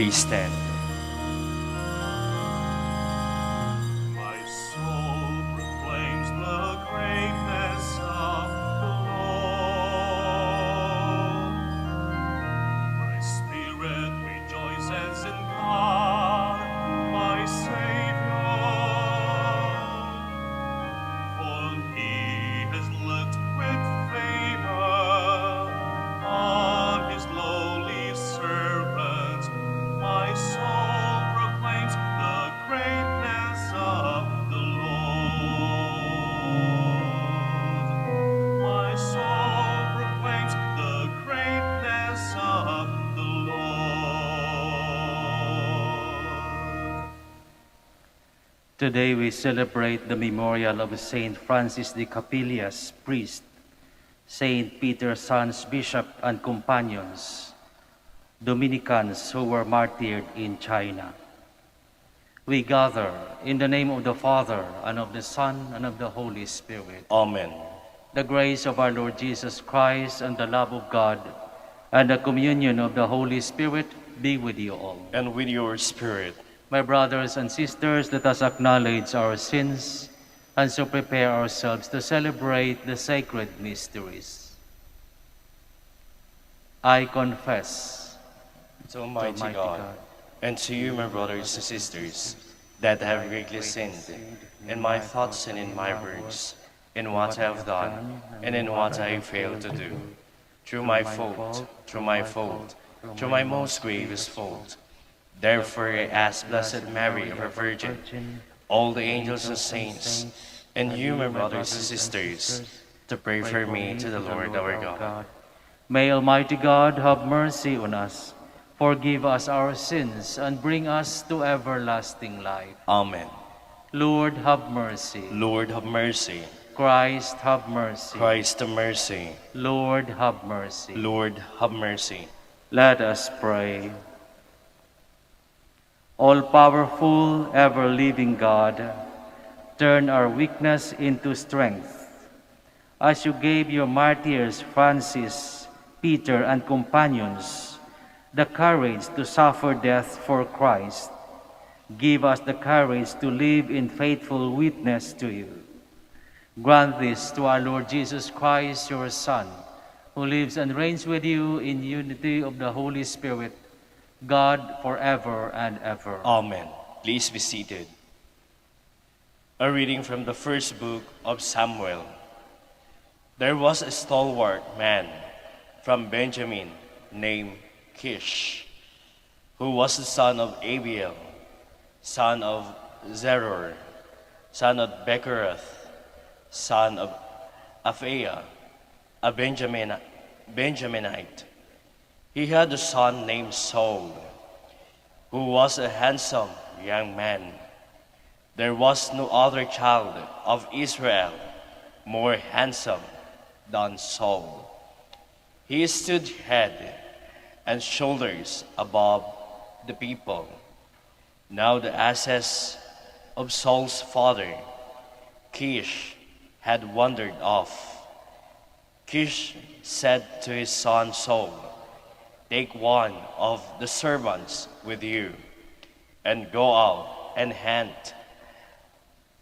Please stand. My soul proclaims the greatness of the Lord. My spirit rejoices in God, my Savior. For he has looked with favor on his lowly servant. My soul proclaims the greatness of the Lord. My soul proclaims the greatness of the Lord. Today we celebrate the memorial of Saint Francis de Capillas, priest, Saint Peter's sons, bishop, and companions, Dominicans who were martyred in China. We gather in the name of the Father, and of the Son, and of the Holy Spirit. Amen. The grace of our Lord Jesus Christ, and the love of God, and the communion of the Holy Spirit be with you all. And with your spirit. My brothers and sisters, let us acknowledge our sins and so prepare ourselves to celebrate the sacred mysteries. I confess To Almighty God, and to you, my brothers and sisters, that I have greatly sinned in my thoughts and in my words, in what I have done and in what I failed to do, through my fault, through my most grievous fault. Therefore I ask Blessed Mary, ever Virgin, all the angels and saints, and you, my brothers and sisters, to pray for me to the Lord our God. May Almighty God have mercy on us, forgive us our sins, and bring us to everlasting life. Amen. Lord, have mercy. Lord, have mercy. Christ, have mercy. Christ, have mercy. Lord, have mercy. Lord, have mercy. Let us pray. All-powerful, ever-living God, turn our weakness into strength. As you gave your martyrs, Francis, Peter, and companions, the courage to suffer death for Christ, give us the courage to live in faithful witness to you. Grant this to our Lord Jesus Christ, your Son, who lives and reigns with you in unity of the Holy Spirit, God forever and ever. Amen. Please be seated. A reading from the first book of Samuel. There was a stalwart man from Benjamin named Kish, who was the son of Abiel, son of Zeror, son of Bechorath, son of Aphiah, a Benjaminite. He had a son named Saul, who was a handsome young man. There was no other child of Israel more handsome than Saul. He stood head and shoulders above the people. Now the asses of Saul's father, Kish, had wandered off. Kish said to his son Saul, "Take one of the servants with you and go out and hunt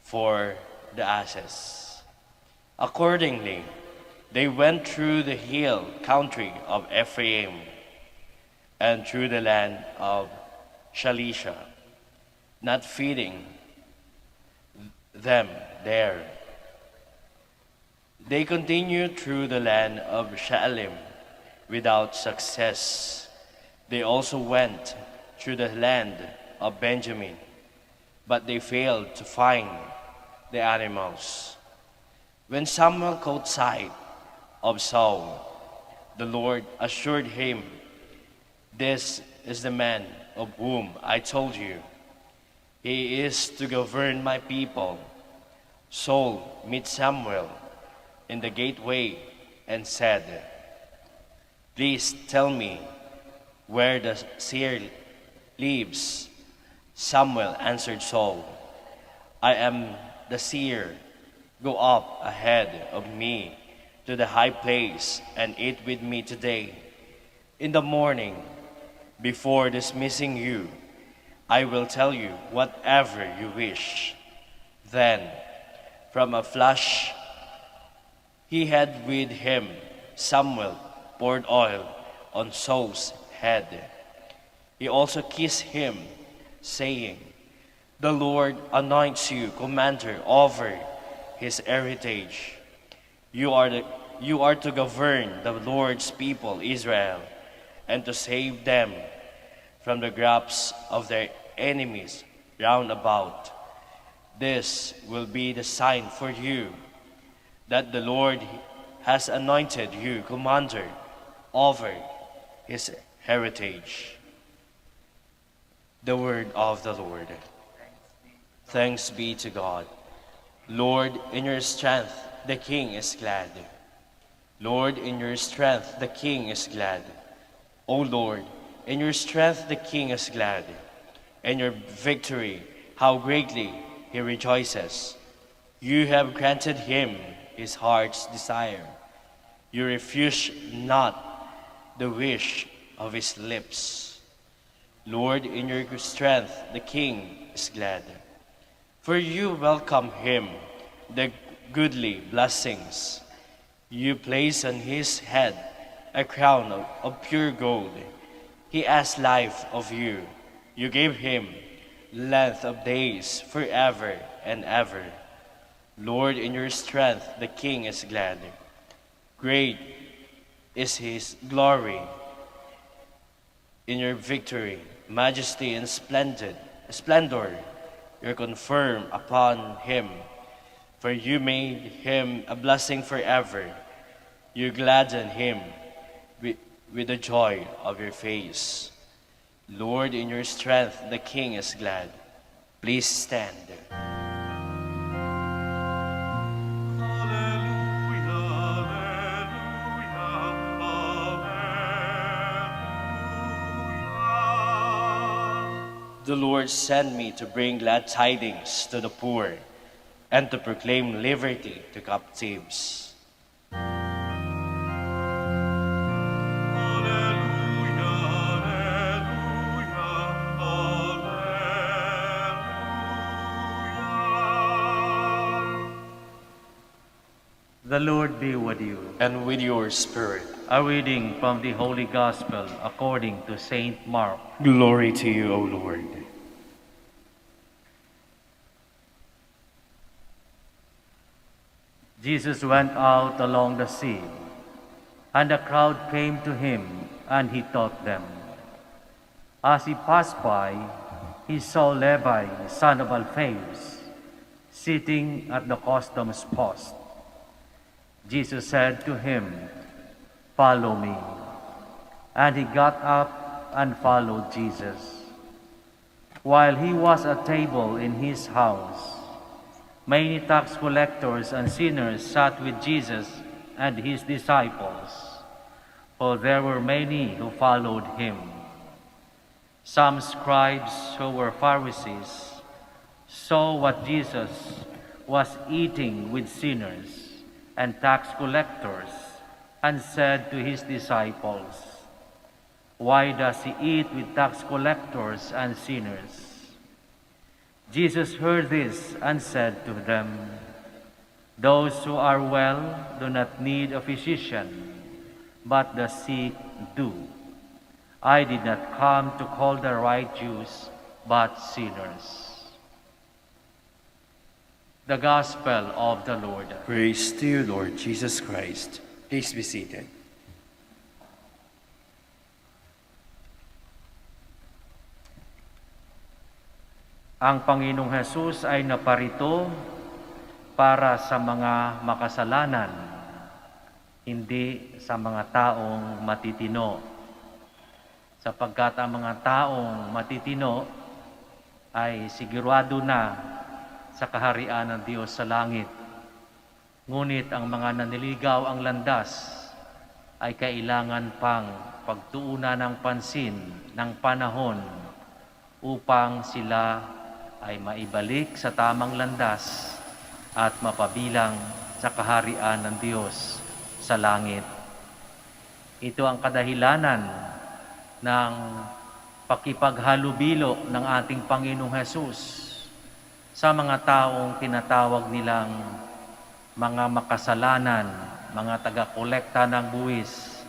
for the asses." Accordingly, they went through the hill country of Ephraim and through the land of Shalisha, not feeding them there. They continued through the land of Shaalim without success. They also went through the land of Benjamin, but they failed to find the animals. When Samuel caught sight of Saul, the Lord assured him, "This is the man of whom I told you. He is to govern my people." Saul met Samuel in the gateway and said, "Please tell me where the seer lives." Samuel answered Saul, "I am the seer. Go up ahead of me to the high place and eat with me today. In the morning, Before dismissing you, I will tell you whatever you wish." Then, from a flash he had with him, Samuel poured oil on Saul's head. He also kissed him, saying, "The Lord anoints you commander over his heritage. You are to govern the Lord's people Israel, and to save them from the grasp of their enemies round about. This will be the sign for you that the Lord has anointed you commander over his heritage." The word of the Lord. Thanks be to God. Lord, in your strength the King is glad. Lord, in your strength the King is glad. O Lord, in your strength the King is glad. In your victory, how greatly he rejoices. You have granted him his heart's desire. You refuse not the wish of his lips. Lord, in your strength the King is glad. For you welcome him the goodly blessings. You place on his head a crown of pure gold. He asked life of you. You gave him length of days forever and ever. Lord, in your strength the King is glad. Great is his glory. In your victory, majesty and splendor, you confirm upon him. For you made him a blessing forever. You gladden him with the joy of your face. Lord, in your strength the King is glad. Please stand. The Lord sent me to bring glad tidings to the poor and to proclaim liberty to captives. The Lord be with you. And with your spirit. A reading from the Holy Gospel according to Saint Mark. Glory to you, O Lord. Jesus went out along the sea, and a crowd came to him, and he taught them. As he passed by, he saw Levi, son of Alphaeus, sitting at the customs post. Jesus said to him, "Follow me." And he got up and followed Jesus. While he was at table in his house, many tax collectors and sinners sat with Jesus and his disciples, for there were many who followed him. Some scribes who were Pharisees saw what Jesus was eating with sinners and tax collectors, and said to his disciples, "Why does he eat with tax collectors and sinners?" Jesus heard this and said to them, "Those who are well do not need a physician, but the sick do. I did not come to call the righteous, but sinners." The Gospel of the Lord. Praise to you, Lord Jesus Christ. Please be seated. Ang Panginoong Hesus ay naparito para sa mga makasalanan, hindi sa mga taong matitino. Sapagkat ang mga taong matitino ay sigurado na sa kaharian ng Diyos sa langit. Ngunit ang mga naniligaw ang landas ay kailangan pang pagtuunan ng pansin ng panahon upang sila ay maibalik sa tamang landas at mapabilang sa kaharian ng Diyos sa langit. Ito ang kadahilanan ng pakipaghalubilo ng ating Panginoong Hesus sa mga taong tinatawag nilang mga makasalanan, mga taga-kolekta ng buwis,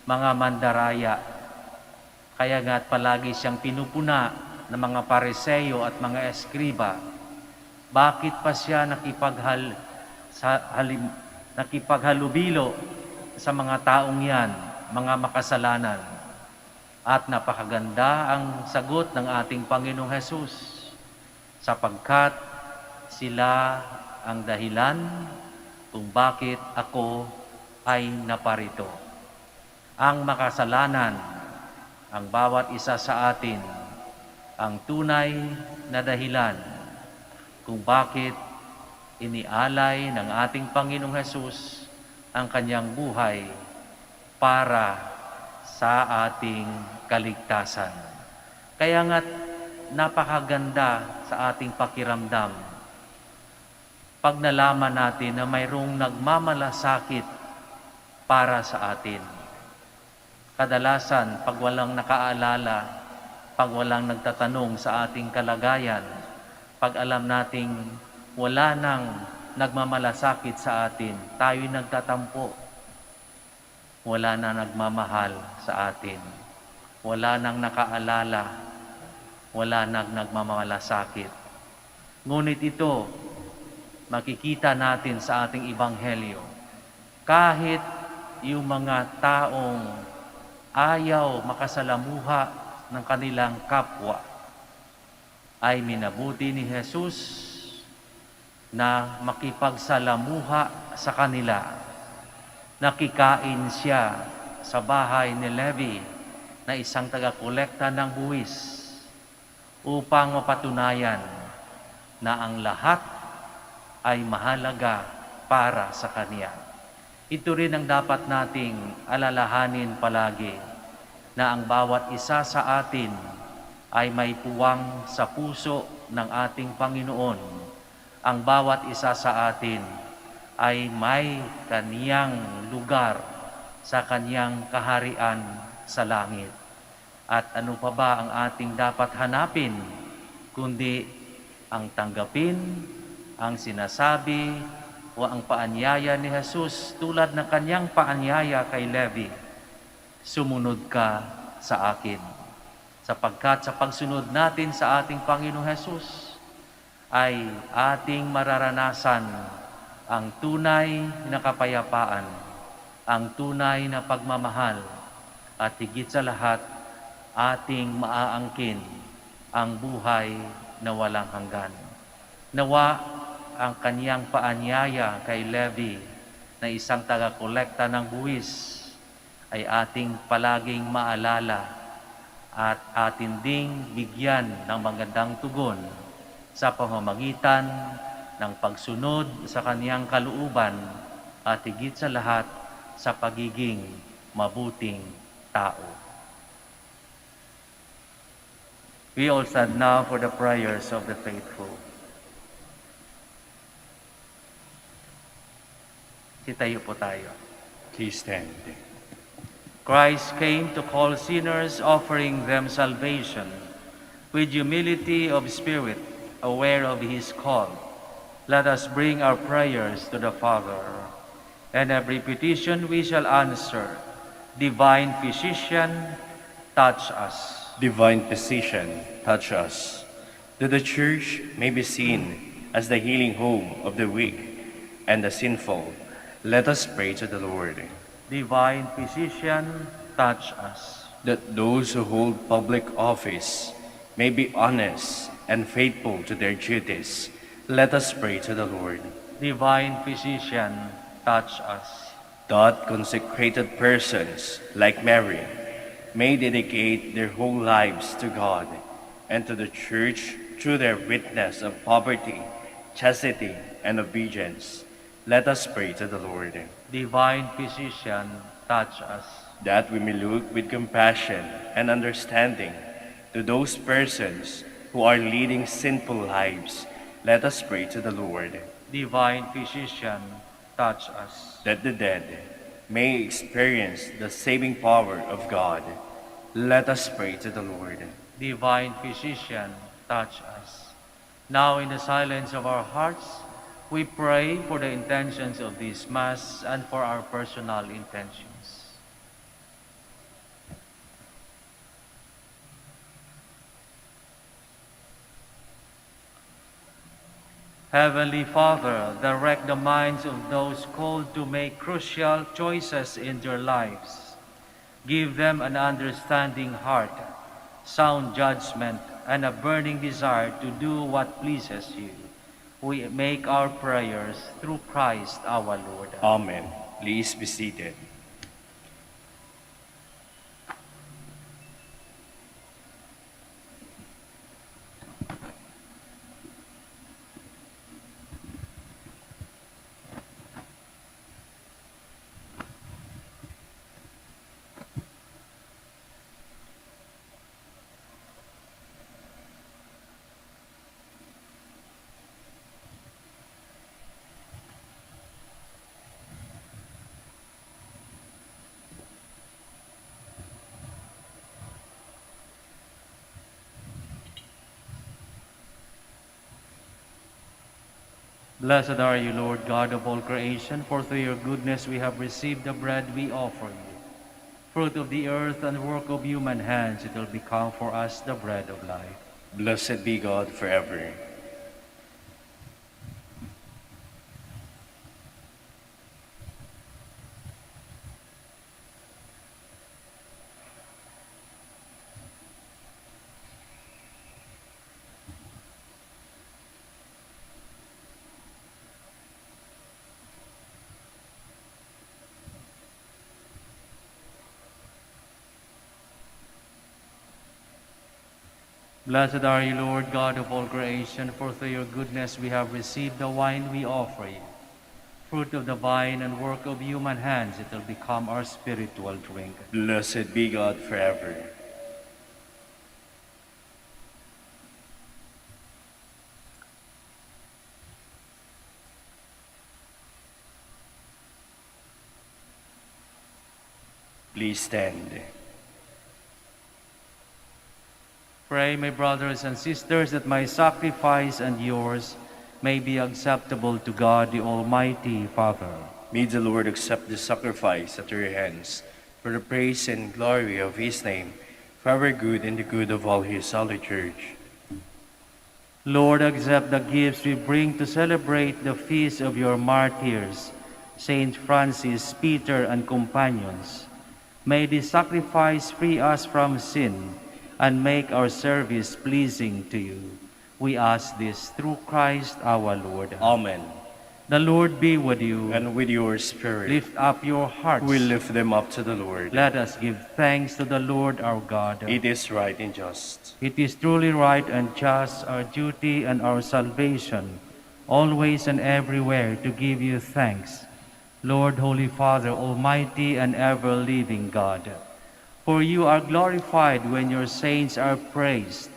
mga mandaraya. Kaya nga't palagi siyang pinupuna ng mga Pariseo at mga Eskriba. Bakit pa siya nakipaghalubilo sa mga taong yan, mga makasalanan? At napakaganda ang sagot ng ating Panginoong Hesus, sapagkat sila ang dahilan kung bakit ako ay naparito. Ang makasalanan, ang bawat isa sa atin, ang tunay na dahilan kung bakit inialay ng ating Panginoong Hesus ang kanyang buhay para sa ating kaligtasan. Kaya nga't napakaganda sa ating pakiramdam pag nalaman natin na mayroong nagmamalasakit para sa atin. Kadalasan, pag walang nakaalala, pag walang nagtatanong sa ating kalagayan, pag alam nating wala nang nagmamalasakit sa atin, tayo'y nagtatampo. Wala nang nagmamahal sa atin. Wala nang nakaalala. Wala nang nagmamalasakit. Ngunit ito, makikita natin sa ating Ebanghelyo. Kahit yung mga taong ayaw makasalamuha ng kanilang kapwa, ay minabuti ni Jesus na makipagsalamuha sa kanila. Nakikain siya sa bahay ni Levi na isang taga-kolekta ng buwis upang mapatunayan na ang lahat ay mahalaga para sa kanya. Ito rin ang dapat nating alalahanin palagi, na ang bawat isa sa atin ay may puwang sa puso ng ating Panginoon. Ang bawat isa sa atin ay may kaniyang lugar sa kaniyang kaharian sa langit. At ano pa ba ang ating dapat hanapin, kundi ang tanggapin, ang sinasabi o ang paanyaya ni Jesus tulad ng kaniyang paanyaya kay Levi, sumunod ka sa akin. Sapagkat sa pagsunod natin sa ating Panginoong Jesus, ay ating mararanasan ang tunay na kapayapaan, ang tunay na pagmamahal, at higit sa lahat, ating maaangkin ang buhay na walang hanggan. Nawa ang kaniyang paanyaya kay Levi na isang taga-kolekta ng buwis ay ating palaging maalala at atin ding bigyan ng magandang tugon sa pamamagitan ng pagsunod sa kaniyang kalooban at higit sa lahat sa pagiging mabuting tao. We all stand now for the prayers of the faithful. Sitayo po tayo. Please stand. Christ came to call sinners, offering them salvation. With humility of spirit, aware of his call, let us bring our prayers to the Father. And every petition we shall answer. Divine Physician, touch us. Divine Physician, touch us. That the Church may be seen as the healing home of the weak and the sinful, let us pray to the Lord. Divine Physician, touch us. That those who hold public office may be honest and faithful to their duties, let us pray to the Lord. Divine Physician, touch us. That consecrated persons like Mary may dedicate their whole lives to God and to the Church through their witness of poverty, chastity, and obedience, let us pray to the Lord. Divine Physician, touch us. That we may look with compassion and understanding to those persons who are leading sinful lives, let us pray to the Lord. Divine Physician, touch us. That the dead may experience the saving power of God, let us pray to the Lord. Divine Physician, touch us. Now in the silence of our hearts, we pray for the intentions of this Mass and for our personal intentions. Heavenly Father, direct the minds of those called to make crucial choices in their lives. Give them an understanding heart, sound judgment, and a burning desire to do what pleases you. We make our prayers through Christ our Lord. Amen. Please be seated. Blessed are you, Lord God of all creation, for through your goodness we have received the bread we offer you. Fruit of the earth and work of human hands, it will become for us the bread of life. Blessed be God forever. Blessed are you, Lord God of all creation, for through your goodness we have received the wine we offer you. Fruit of the vine and work of human hands, it will become our spiritual drink. Blessed be God forever. Please stand. Pray, my brothers and sisters, that my sacrifice and yours may be acceptable to God, the Almighty Father. May the Lord accept the sacrifice at your hands for the praise and glory of his name, for our good and the good of all his holy church. Lord, accept the gifts we bring to celebrate the feast of your martyrs, Saint Francis, Peter, and companions. May this sacrifice free us from sin and make our service pleasing to you. We ask this through Christ our Lord. Amen. The Lord be with you. And with your spirit, Lift up your hearts. we lift them up to the Lord. Let us give thanks to the Lord our God. It is right and just. It is truly right and just, our duty and our salvation, always and everywhere to give you thanks, Lord, Holy Father, Almighty and ever-living God. For you are glorified when your saints are praised.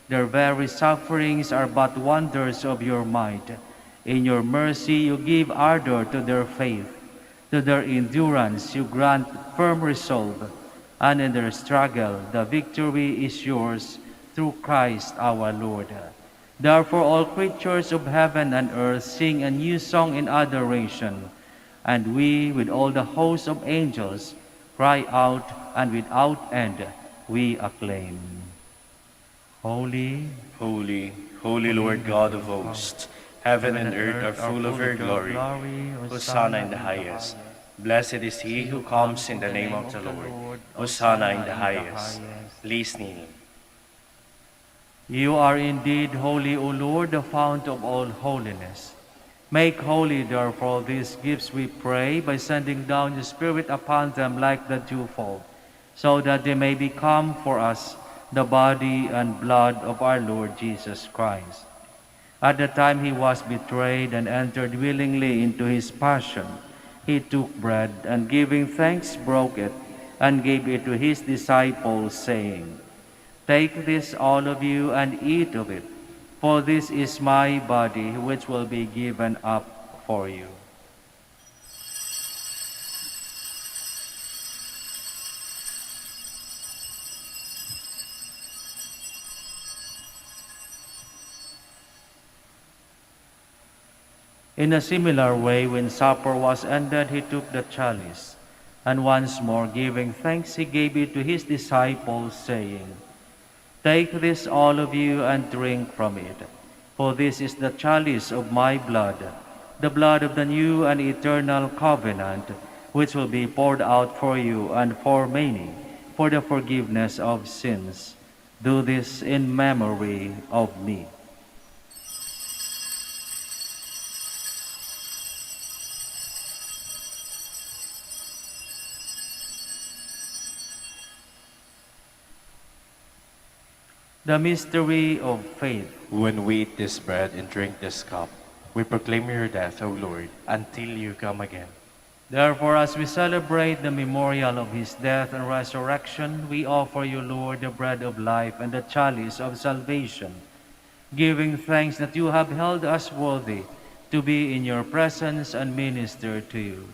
Their very sufferings are but wonders of your might. In your mercy you give ardor to their faith. To their endurance you grant firm resolve. And in their struggle the victory is yours through Christ our Lord. Therefore all creatures of heaven and earth sing a new song in adoration. And we, with all the hosts of angels, cry out, and without end we acclaim. Holy, Holy, holy Lord God of hosts, heaven and earth are full of your glory. Hosanna in the highest. Blessed is he who comes in the name of the Lord. Hosanna in the highest. Please kneel. You are indeed holy, O Lord, the fount of all holiness. Make holy, therefore, these gifts, we pray, by sending down your Spirit upon them like the dewfall, so that they may become for us the body and blood of our Lord Jesus Christ. At the time he was betrayed and entered willingly into his passion, he took bread, and giving thanks broke it, and gave it to his disciples, saying, "Take this, all of you, and eat of it, for this is my body, which will be given up for you." In a similar way, when supper was ended, he took the chalice, and once more giving thanks, he gave it to his disciples, saying, "Take this, all of you, and drink from it, for this is the chalice of my blood, the blood of the new and eternal covenant, which will be poured out for you and for many for the forgiveness of sins. Do this in memory of me." The mystery of faith. When we eat this bread and drink this cup, we proclaim your death, O Lord, until you come again. Therefore, as we celebrate the memorial of his death and resurrection, we offer you, Lord, the bread of life and the chalice of salvation, giving thanks that you have held us worthy to be in your presence and minister to you.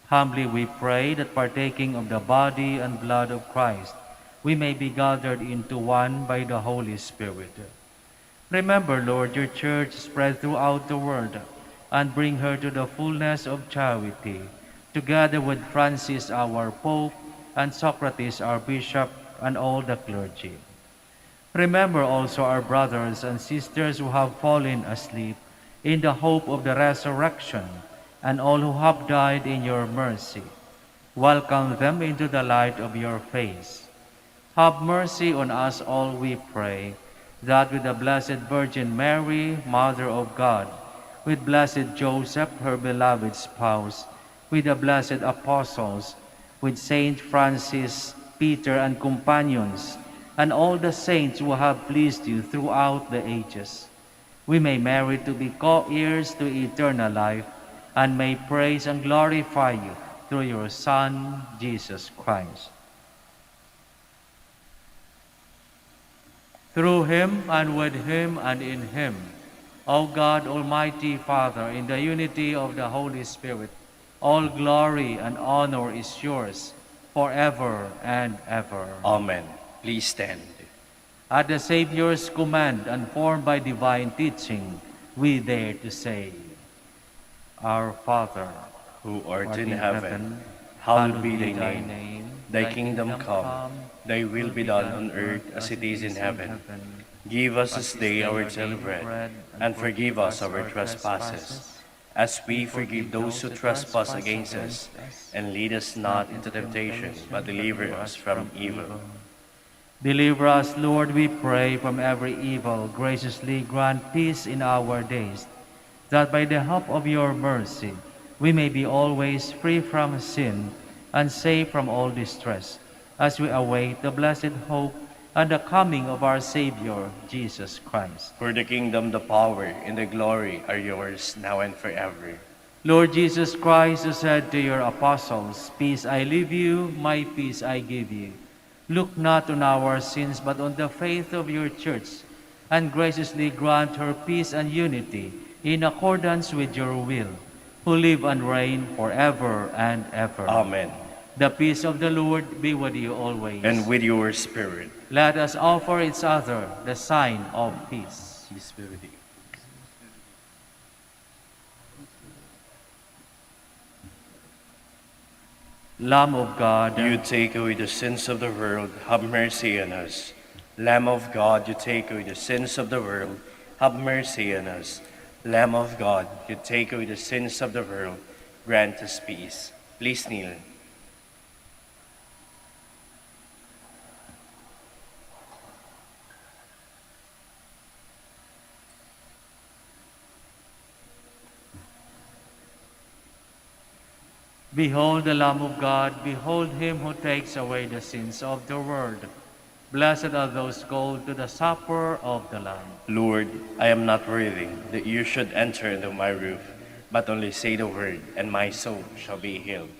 Humbly we pray that partaking of the body and blood of Christ, we may be gathered into one by the Holy Spirit. Remember, Lord, your church spread throughout the world, and bring her to the fullness of charity, together with Francis our Pope, and Socrates our Bishop, and all the clergy. Remember also our brothers and sisters who have fallen asleep in the hope of the resurrection, and all who have died in your mercy. Welcome them into the light of your face. Have mercy on us all, we pray, that with the Blessed Virgin Mary, Mother of God, with blessed Joseph, her beloved spouse, with the blessed apostles, with Saint Francis, Peter, and companions, and all the saints who have pleased you throughout the ages, we may merit to be co-heirs to eternal life, and may praise and glorify you through your Son, Jesus Christ. Through him, and with him, and in him, O God, Almighty Father, in the unity of the Holy Spirit, all glory and honor is yours forever and ever. Amen. Please stand. At the Savior's command and formed by divine teaching, we dare to say, Our Father, Who art in heaven, hallowed be thy name. Thy kingdom come, thy will be done on earth as it is in heaven. Give us this day our daily bread, and forgive us our trespasses, as we forgive those who trespass against us. And lead us not into temptation, but deliver us from evil. Deliver us, Lord, we pray, from every evil. Graciously grant peace in our days, that by the help of your mercy we may be always free from sin and safe from all distress, as we await the blessed hope and the coming of our Savior, Jesus Christ. For the kingdom, the power, and the glory are yours, now and forever. Lord Jesus Christ, who said to your apostles, "Peace I leave you, my peace I give you," look not on our sins, but on the faith of your church, and graciously grant her peace and unity in accordance with your will, who live and reign forever and ever. Amen. The peace of the Lord be with you always. And with your spirit. Let us offer each other the sign of peace. Peace be with you. Lamb of God, You take away the sins of the world, have mercy on us. Lamb of God, you take away the sins of the world, have mercy on us. Lamb of God, you take away the sins of the world, grant us peace. Please kneel. behold the Lamb of God, behold him who takes away the sins of the world. Blessed are those called to the supper of the Lamb. Lord, I am not worthy that you should enter into my roof, but only say the word, and my soul shall be healed.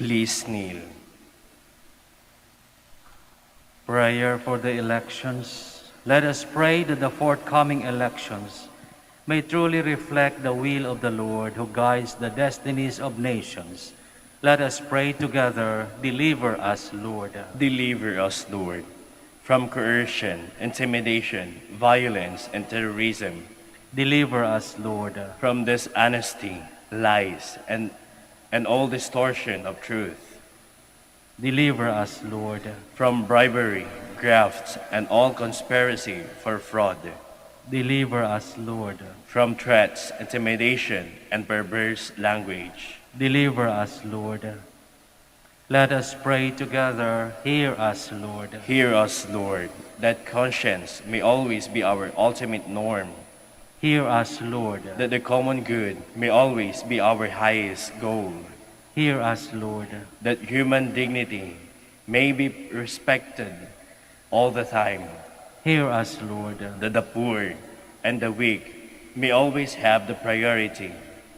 Please kneel. Prayer for the elections. Let us pray that the forthcoming elections may truly reflect the will of the Lord who guides the destinies of nations. Let us pray together, deliver us, Lord. Deliver us, Lord, from coercion, intimidation, violence, and terrorism, Deliver us, Lord. from dishonesty, lies, and all distortion of truth, Deliver us, Lord. from bribery, graft, and all conspiracy for fraud, Deliver us, Lord. from threats, intimidation, and perverse language. Deliver us, Lord. Let us pray together, hear us, Lord. Hear us, Lord, that conscience may always be our ultimate norm, Hear us, Lord. that the common good may always be our highest goal, Hear us, Lord. that human dignity may be respected all the time, Hear us, Lord. that the poor and the weak may always have the priority,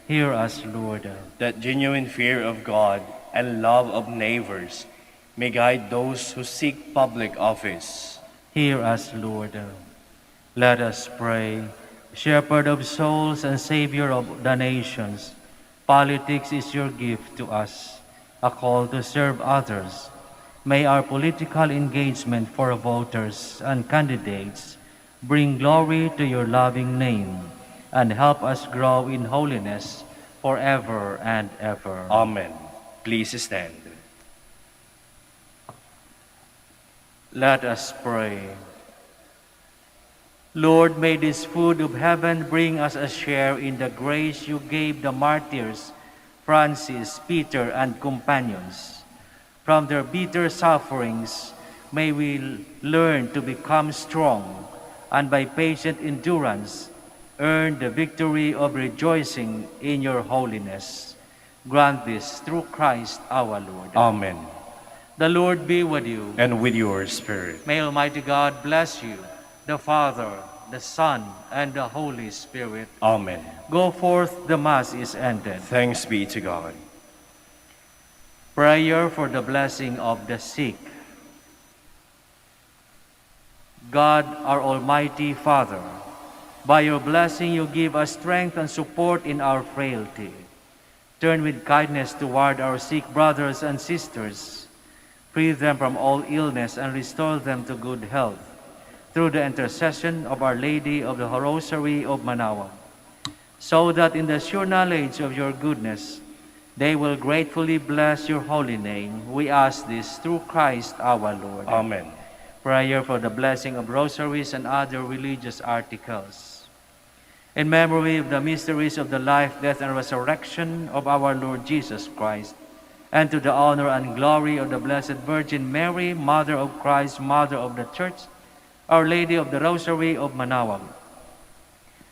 Hear us, Lord. that genuine fear of God and love of neighbors may guide those who seek public office. Hear us, Lord. Let us pray. Shepherd of souls and Savior of the nations, politics is your gift to us, a call to serve others. May our political engagement for voters and candidates bring glory to your loving name and help us grow in holiness forever and ever. Amen. Please stand. Let us pray. Lord, may this food of heaven bring us a share in the grace you gave the martyrs, Francis, Peter, and companions. From their bitter sufferings, may we learn to become strong, and by patient endurance, earn the victory of rejoicing in your holiness. Grant this through Christ our Lord. Amen. The Lord be with you. And with your spirit. May Almighty God bless you, the Father, the Son, and the Holy Spirit. Amen. Go forth, the Mass is ended. Thanks be to God. Prayer for the blessing of the sick. God, our Almighty Father, by your blessing you give us strength and support in our frailty. Turn with kindness toward our sick brothers and sisters. Free them from all illness and restore them to good health, through the intercession of Our Lady of the Rosary of Manaoag, so that in the sure knowledge of your goodness, they will gratefully bless your holy name. We ask this through Christ our Lord. Amen. Prayer for the blessing of rosaries and other religious articles. In memory of the mysteries of the life, death, and resurrection of our Lord Jesus Christ, and to the honor and glory of the Blessed Virgin Mary, Mother of Christ, Mother of the Church, Our Lady of the Rosary of Manaoag.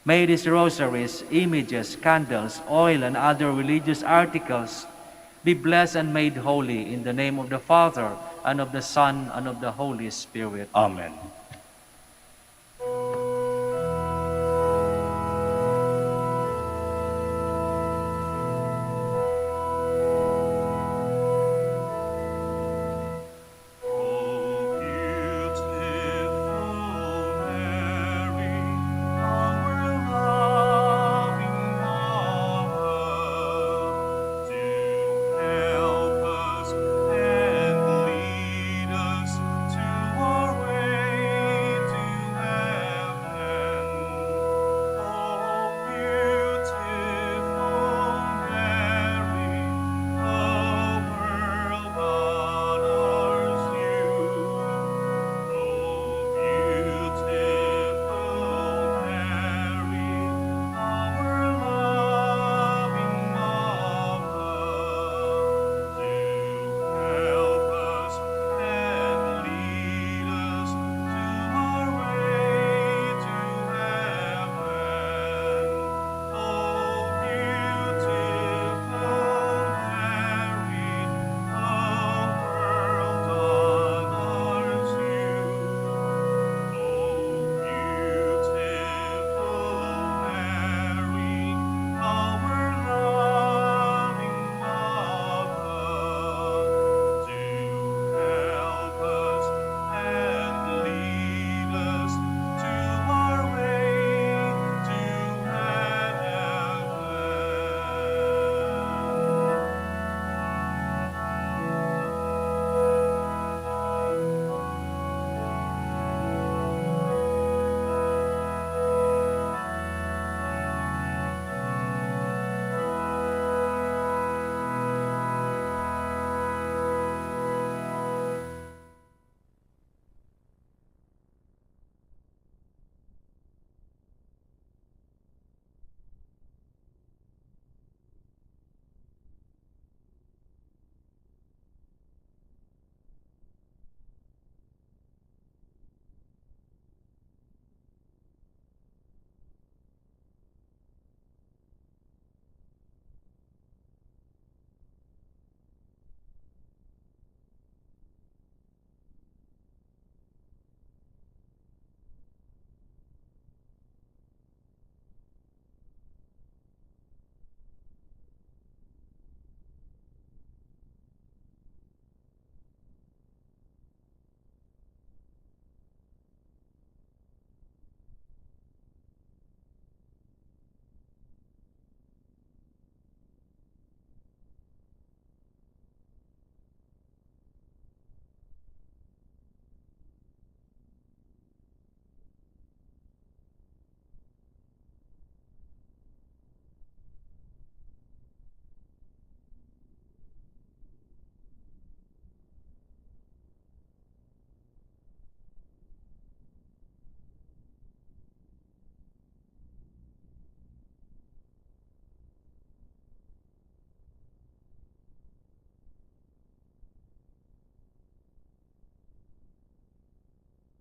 May these rosaries, images, candles, oil, and other religious articles be blessed and made holy in the name of the Father, and of the Son, and of the Holy Spirit. Amen.